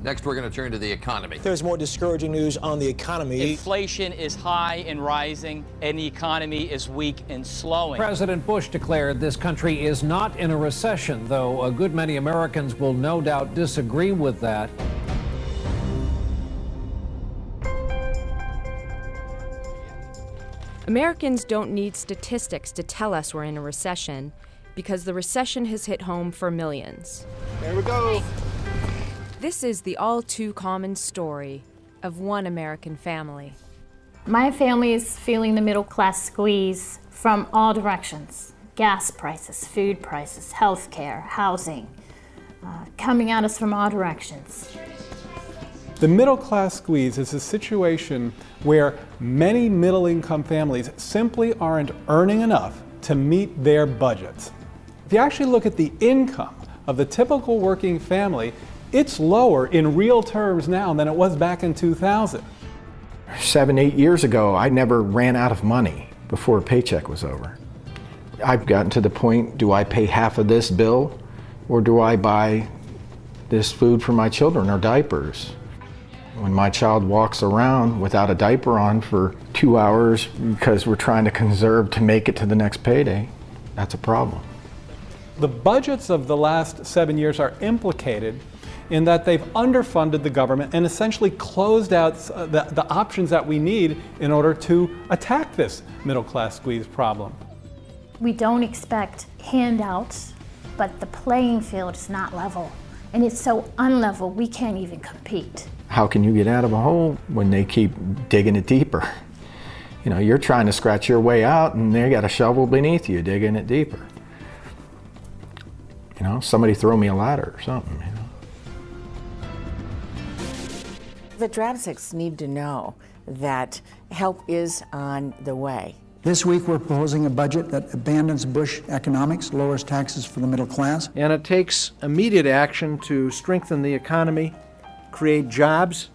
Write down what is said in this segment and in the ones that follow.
Next, we're going to turn to the economy. There's more discouraging news on the economy. Inflation is high and rising, and the economy is weak and slowing. President Bush declared this country is not in a recession, though a good many Americans will no doubt disagree with that. Americans don't need statistics to tell us we're in a recession, because the recession has hit home for millions. There we go. This is the all too common story of one American family. My family is feeling the middle class squeeze from all directions. Gas prices, food prices, health care, housing, coming at us from all directions. The middle class squeeze is a situation where many middle-income families simply aren't earning enough to meet their budgets. If you actually look at the income of the typical working family, it's lower in real terms now than it was back in 2000. 7, 8 years ago, I never ran out of money before a paycheck was over. I've gotten to the point, do I pay half of this bill or do I buy this food for my children or diapers? When my child walks around without a diaper on for 2 hours because we're trying to conserve to make it to the next payday, that's a problem. The budgets of the last 7 years are implicated in that they've underfunded the government and essentially closed out the options that we need in order to attack this middle class squeeze problem. We don't expect handouts, but the playing field is not level. And it's so unlevel, we can't even compete. How can you get out of a hole when they keep digging it deeper? You know, you're trying to scratch your way out and they got a shovel beneath you digging it deeper. You know, somebody throw me a ladder or something, you know. The dramatics need to know that help is on the way. This week we're proposing a budget that abandons Bush economics, lowers taxes for the middle class. And it takes immediate action to strengthen the economy, create jobs,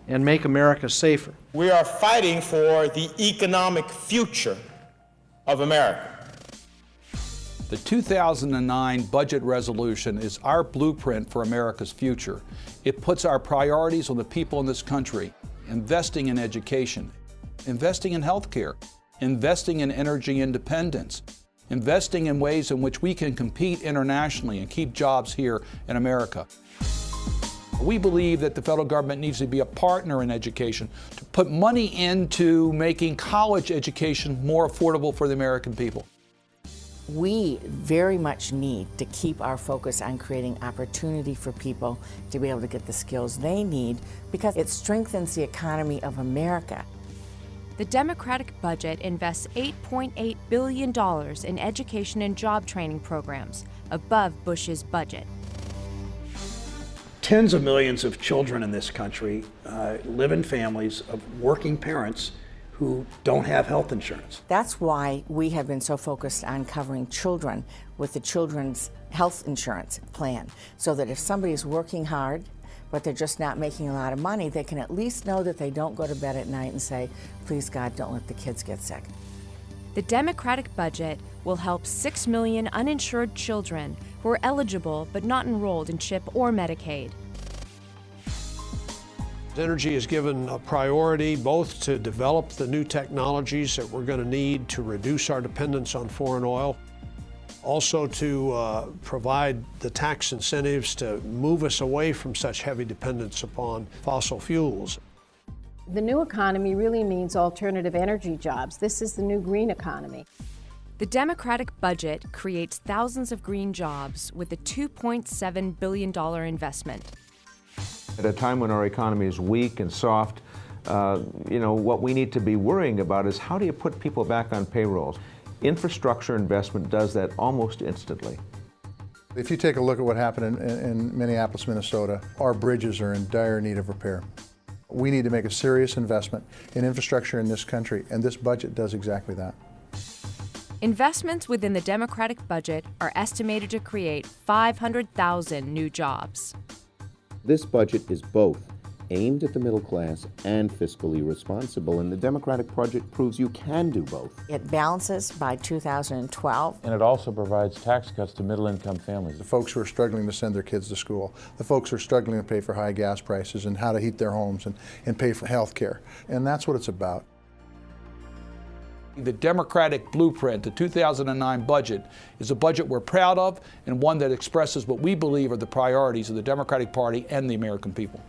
and make America safer. We are fighting for the economic future of America. The 2009 budget resolution is our blueprint for America's future. It puts our priorities on the people in this country, investing in education, investing in health care, investing in energy independence, investing in ways in which we can compete internationally and keep jobs here in America. We believe that the federal government needs to be a partner in education, to put money into making college education more affordable for the American people. We very much need to keep our focus on creating opportunity for people to be able to get the skills they need because it strengthens the economy of America. The Democratic budget invests $8.8 billion in education and job training programs, above Bush's budget. Tens of millions of children in this country live in families of working parents who don't have health insurance. That's why we have been so focused on covering children with the Children's Health Insurance Plan, so that if somebody's working hard, but they're just not making a lot of money, they can at least know that they don't go to bed at night and say, please God, don't let the kids get sick. The Democratic budget will help 6 million uninsured children who are eligible but not enrolled in CHIP or Medicaid. Energy is given a priority both to develop the new technologies that we're going to need to reduce our dependence on foreign oil, also to provide the tax incentives to move us away from such heavy dependence upon fossil fuels. The new economy really means alternative energy jobs. This is the new green economy. The Democratic budget creates thousands of green jobs with a $2.7 billion investment. At a time when our economy is weak and soft, what we need to be worrying about is how do you put people back on payrolls? Infrastructure investment does that almost instantly. If you take a look at what happened in Minneapolis, Minnesota, our bridges are in dire need of repair. We need to make a serious investment in infrastructure in this country, and this budget does exactly that. Investments within the Democratic budget are estimated to create 500,000 new jobs. This budget is both aimed at the middle class and fiscally responsible, and the Democratic project proves you can do both. It balances by 2012. And it also provides tax cuts to middle-income families. The folks who are struggling to send their kids to school, the folks who are struggling to pay for high gas prices and how to heat their homes and pay for health care. And that's what it's about. The Democratic blueprint, the 2009 budget, is a budget we're proud of and one that expresses what we believe are the priorities of the Democratic Party and the American people.